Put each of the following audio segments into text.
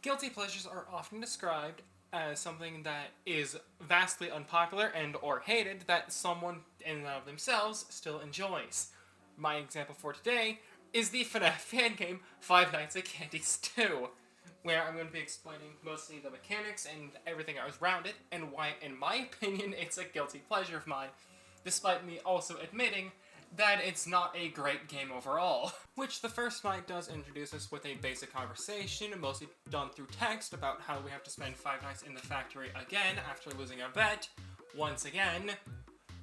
Guilty pleasures are often described as something that is vastly unpopular and or hated that someone in and of themselves still enjoys. My example for today is the FNaF fan game Five Nights at Candy's 2, where I'm going to be explaining mostly the mechanics and everything around it, and why, in my opinion, it's a guilty pleasure of mine, despite me also admitting that it's not a great game overall. Which the first night does introduce us with a basic conversation, mostly done through text, about how we have to spend 5 nights in the factory again after losing our bet, once again.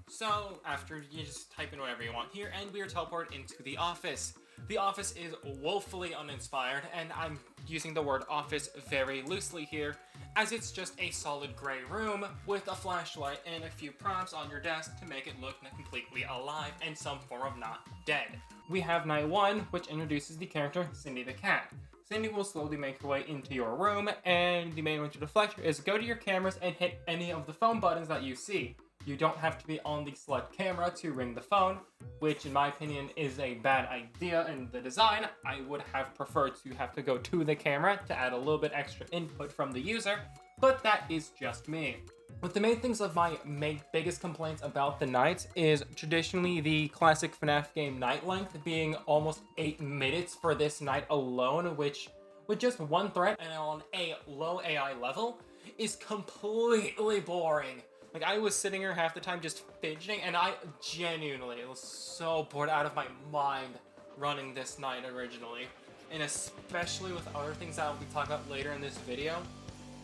So, after you just type in whatever you want here, and we are teleported into the office. The office is woefully uninspired, and I'm using the word office very loosely here, as it's just a solid gray room with a flashlight and a few props on your desk to make it look completely alive and some form of not dead. We have night 1, which introduces the character Cindy the Cat. Cindy will slowly make her way into your room, and the main way to deflect her is go to your cameras and hit any of the phone buttons that you see. You don't have to be on the select camera to ring the phone, which in my opinion is a bad idea in the design. I would have preferred to have to go to the camera to add a little bit extra input from the user, but that is just me. But the main things of my biggest complaints about the nights is traditionally the classic FNaF game night length being almost 8 minutes for this night alone, which with just one threat and on a low AI level is completely boring. Like, I was sitting here half the time just fidgeting, and I genuinely was so bored out of my mind running this night originally. And especially with other things that I'll be talking about later in this video,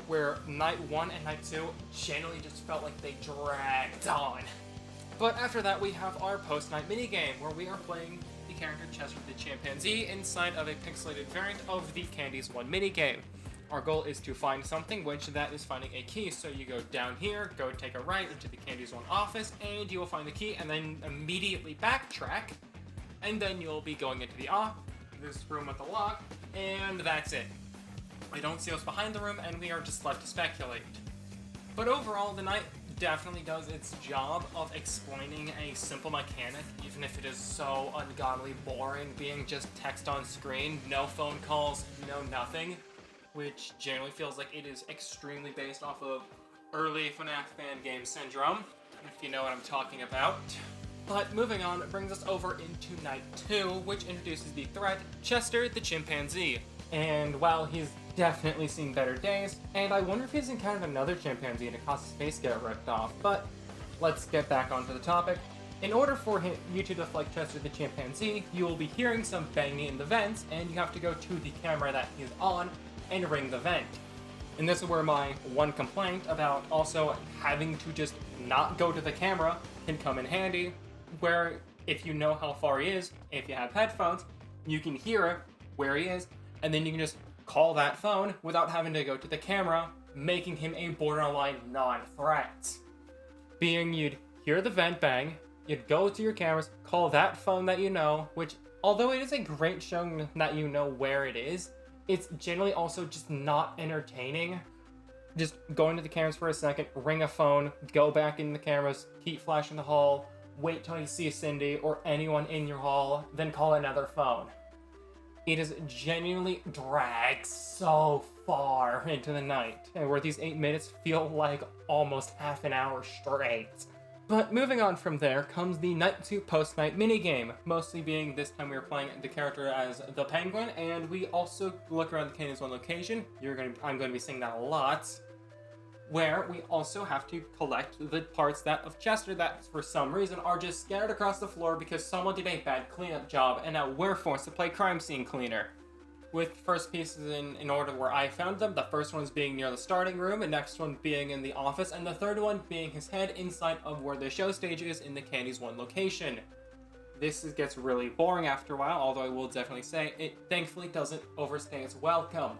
where night 1 and night 2 generally just felt like they dragged on. But after that, we have our post-night minigame, where we are playing the character Chester the Chimpanzee inside of a pixelated variant of the Candy's 1 minigame. Our goal is to find something, which that is finding a key. So you go down here, go take a right into the Candy's 1 office, and you will find the key, and then immediately backtrack, and then you'll be going into this room with the lock, and that's it. We don't see what's behind the room, and we are just left to speculate. But overall, the night definitely does its job of explaining a simple mechanic, even if it is so ungodly boring, being just text on screen, no phone calls, no nothing. Which generally feels like it is extremely based off of early FNaF fan game syndrome, if you know what I'm talking about. But moving on, it brings us over into night 2, which introduces the threat, Chester the Chimpanzee. And while he's definitely seen better days, and I wonder if he's encountered another chimpanzee and it caused his face get ripped off, but let's get back onto the topic. In order for you to deflect Chester the Chimpanzee, you will be hearing some banging in the vents, and you have to go to the camera that he's on and ring the vent. And this is where my one complaint about also having to just not go to the camera can come in handy, where if you know how far he is, if you have headphones, you can hear where he is, and then you can just call that phone without having to go to the camera, making him a borderline non-threat. Being you'd hear the vent bang, you'd go to your cameras, call that phone that you know, which although it is a great showing that you know where it is, it's generally also just not entertaining. Just go into the cameras for a second, ring a phone, go back in the cameras, keep flashing the hall, wait till you see Cindy or anyone in your hall, then call another phone. It is genuinely dragged so far into the night, where these 8 minutes feel like almost half an hour straight. But moving on from there comes the night 2 post-night minigame, mostly being this time we are playing the character as the Penguin, and we also look around the Candy's 1 location. I'm going to be saying that a lot, where we also have to collect the parts of Chester that for some reason are just scattered across the floor because someone did a bad cleanup job, and now we're forced to play crime scene cleaner. With first pieces in order where I found them, the first one's being near the starting room, the next one being in the office, and the third one being his head inside of where the show stage is in the Candy's 1 location. This gets really boring after a while, although I will definitely say it thankfully doesn't overstay its welcome.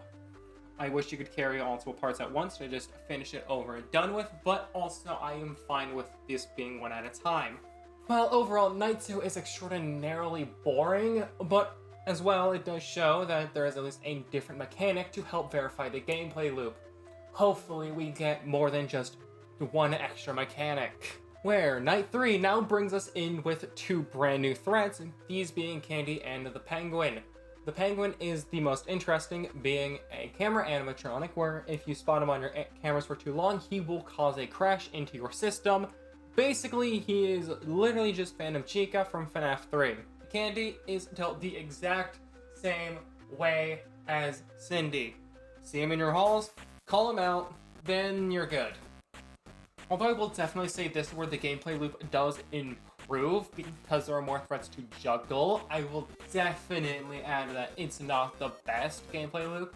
I wish you could carry multiple parts at once to just finish it over and done with, but also I am fine with this being one at a time. Well, overall, night 2 is extraordinarily boring, but as well, it does show that there is at least a different mechanic to help verify the gameplay loop. Hopefully we get more than just one extra mechanic. Where night 3 now brings us in with 2 brand new threats, these being Candy and the Penguin. The penguin is the most interesting, being a camera animatronic where if you spot him on your cameras for too long, he will cause a crash into your system. Basically, he is literally just Phantom Chica from FNaF 3. Candy is dealt the exact same way as Cindy. See him in your halls, call him out, then you're good. Although I will definitely say this is where the gameplay loop does improve because there are more threats to juggle. I will definitely add that it's not the best gameplay loop.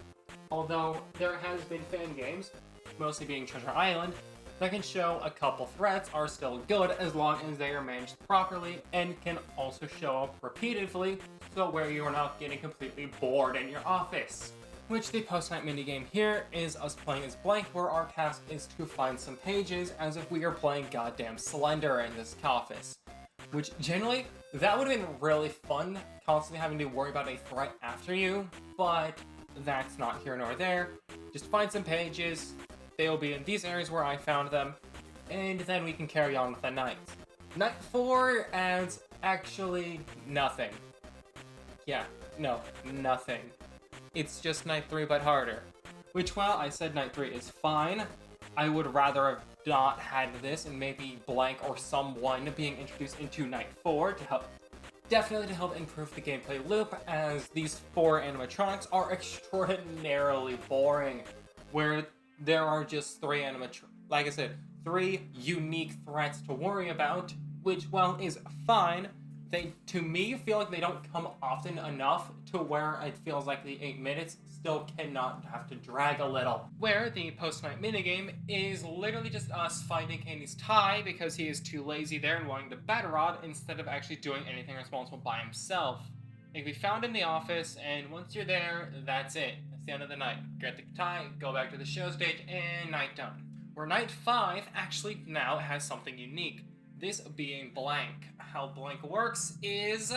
Although there has been fan games, mostly being Treasure Island, that can show a couple threats are still good as long as they are managed properly and can also show up repeatedly, so where you are not getting completely bored in your office. Which the post-night minigame here is us playing as Blank, where our task is to find some pages as if we are playing goddamn Slender in this office. Which generally, that would have been really fun, constantly having to worry about a threat after you, but that's not here nor there. Just find some pages, they will be in these areas where I found them, and then we can carry on with the night. Night 4 adds actually nothing. Yeah, no, nothing. It's just Night 3 but harder. Which, while I said Night 3 is fine, I would rather have not had this and maybe Blank or someone being introduced into Night 4 to help, definitely to help improve the gameplay loop, as these 4 animatronics are extraordinarily boring, where there are just 3 like I said, 3 unique threats to worry about, which, while is fine, they, to me, feel like they don't come often enough to where it feels like the 8 minutes still cannot have to drag a little. Where the post-night minigame is literally just us finding Candy's tie because he is too lazy there and wanting the battle rod instead of actually doing anything responsible by himself. It can be found in the office, and once you're there, that's it. That's the end of the night. Get the tie, go back to the show stage, and night done. Where Night 5 actually now has something unique. This being Blank. How Blank works is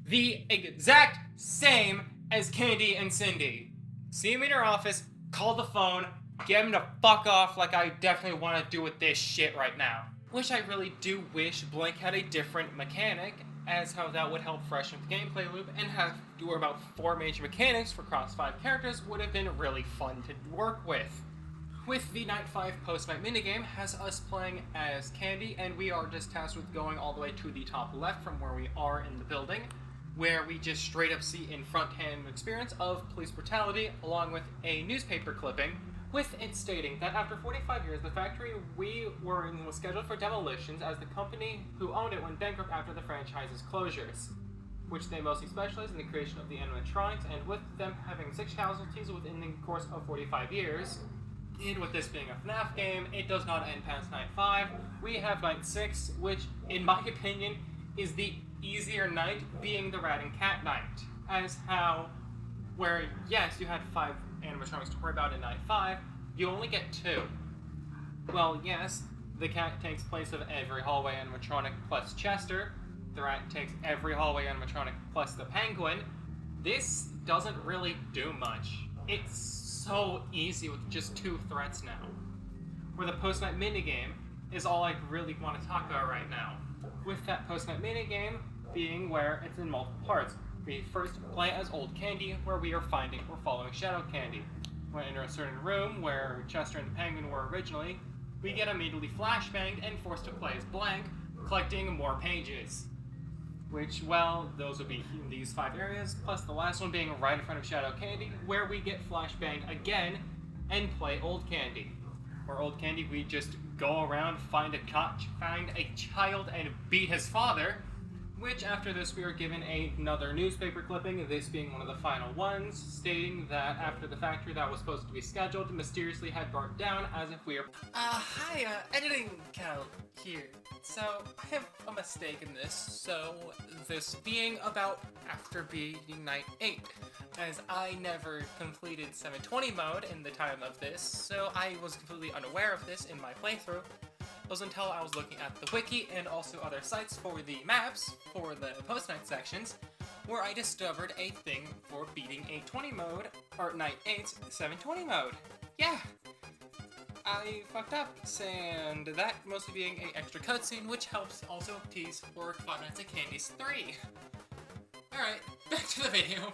the exact same as Candy and Cindy. See him in your office, call the phone, get him to fuck off like I definitely want to do with this shit right now. Which I really do wish Blank had a different mechanic, as how that would help freshen the gameplay loop, and have to worry about 4 major mechanics for cross 5 characters would have been really fun to work with. With the Night 5 post-night minigame has us playing as Candy, and we are just tasked with going all the way to the top left from where we are in the building, where we just straight up see in front-hand experience of police brutality, along with a newspaper clipping, with it stating that after 45 years, the factory we were in was scheduled for demolitions as the company who owned it went bankrupt after the franchise's closures, which they mostly specialize in the creation of the animatronics, and with them having 6 casualties within the course of 45 years, and with this being a FNaF game, it does not end past Night 5. We have Night 6, which, in my opinion, is the easier night, being the Rat and Cat night. As how, where, yes, you had 5 animatronics to worry about in Night 5, you only get 2. Well, yes, the cat takes place of every hallway animatronic plus Chester. The rat takes every hallway animatronic plus the penguin. This doesn't really do much. It's so easy with just 2 threats now. Where the post-night minigame is all I really want to talk about right now. With that post-night minigame being where it's in multiple parts. We first play as Old Candy, where we are following Shadow Candy. When enter a certain room where Chester and the Penguin were originally, we get immediately flashbanged and forced to play as Blank, collecting more pages. Which, well, those would be in these 5 areas, plus the last one being right in front of Shadow Candy, where we get flashbanged again and play Old Candy. Where Old Candy, we just go around, find a child, and beat his father. Which, after this, we are given another newspaper clipping, this being one of the final ones, stating that after the factory that was supposed to be scheduled mysteriously had burnt down, as if we are... Hi, editing Cal here. So, I have a mistake in this, so this being about after beating Night 8, as I never completed 720 mode in the time of this, so I was completely unaware of this in my playthrough. It was until I was looking at the wiki and also other sites for the maps for the post-night sections, where I discovered a thing for beating 820 mode, or Night 8's 720 mode. Yeah! I fucked up, and that mostly being an extra cutscene, which helps also tease for Five Nights at Candy's 3. Alright, back to the video.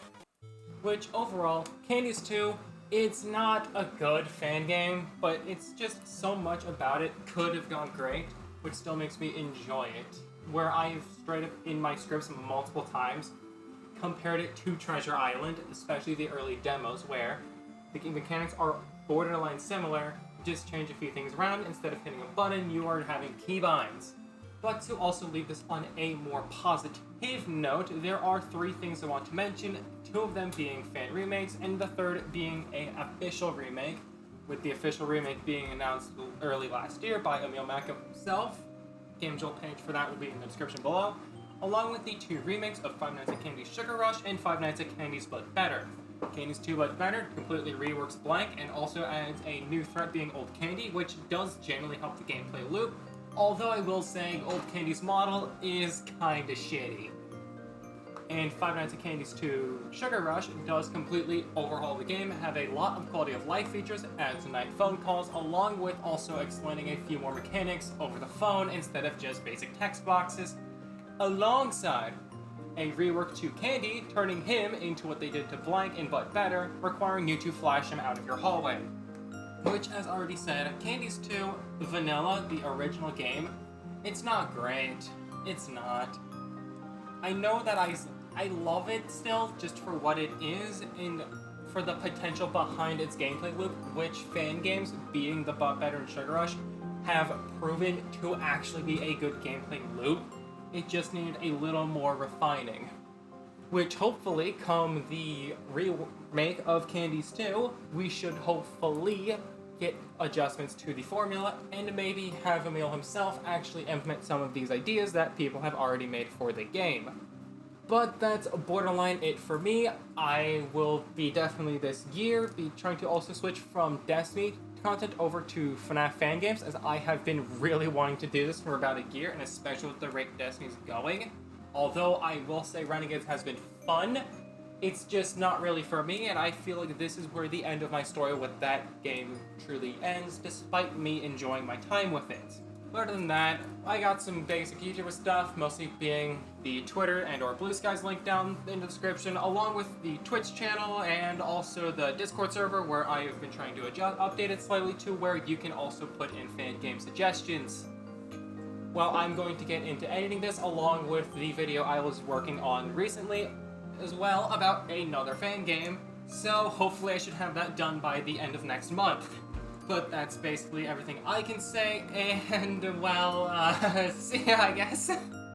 which overall, Candies 2, it's not a good fan game, but it's just so much about it could have gone great, which still makes me enjoy it. Where I've straight up in my scripts multiple times compared it to Treasure Island, especially the early demos, where the game mechanics are borderline similar, just change a few things around. Instead of hitting a button, you are having keybinds. But to also leave this on a more positive note, there are 3 things I want to mention, 2 of them being fan remakes, and the third being an official remake, with the official remake being announced early last year by Emil Maka himself. Game Joel page for that will be in the description below, along with the 2 remakes of Five Nights at Candy's Sugar Rush and Five Nights at Candy's But Better. Candy's 2 But Better completely reworks Blank and also adds a new threat being Old Candy, which does generally help the gameplay loop, although I will say Old Candy's model is kinda shitty. And Five Nights at Candy's 2 Sugar Rush does completely overhaul the game, have a lot of quality of life features, adds night phone calls, along with also explaining a few more mechanics over the phone instead of just basic text boxes, alongside a rework to Candy, turning him into what they did to Blank in But Better, requiring you to flash him out of your hallway. Which, as already said, Candy's 2 Vanilla, the original game, it's not great. It's not. I know that I love it still, just for what it is, and for the potential behind its gameplay loop, which fan games, being the But Better and Sugar Rush, have proven to actually be a good gameplay loop. It just needed a little more refining. Which hopefully, come the remake of Candies 2, we should hopefully get adjustments to the formula and maybe have Emil himself actually implement some of these ideas that people have already made for the game. But that's borderline it for me. I will be definitely this year be trying to also switch from Destiny content over to FNaF fan games, as I have been really wanting to do this for about a year, and especially with the rate Destiny's going. Although I will say Renegades has been fun, it's just not really for me, and I feel like this is where the end of my story with that game truly ends, despite me enjoying my time with it. But other than that, I got some basic YouTuber stuff, mostly being the Twitter and or Blue Skies link down in the description, along with the Twitch channel and also the Discord server, where I have been trying to update it slightly to where you can also put in fan game suggestions. Well, I'm going to get into editing this along with the video I was working on recently as well about another fan game, so hopefully I should have that done by the end of next month. But that's basically everything I can say, and well, see ya, I guess.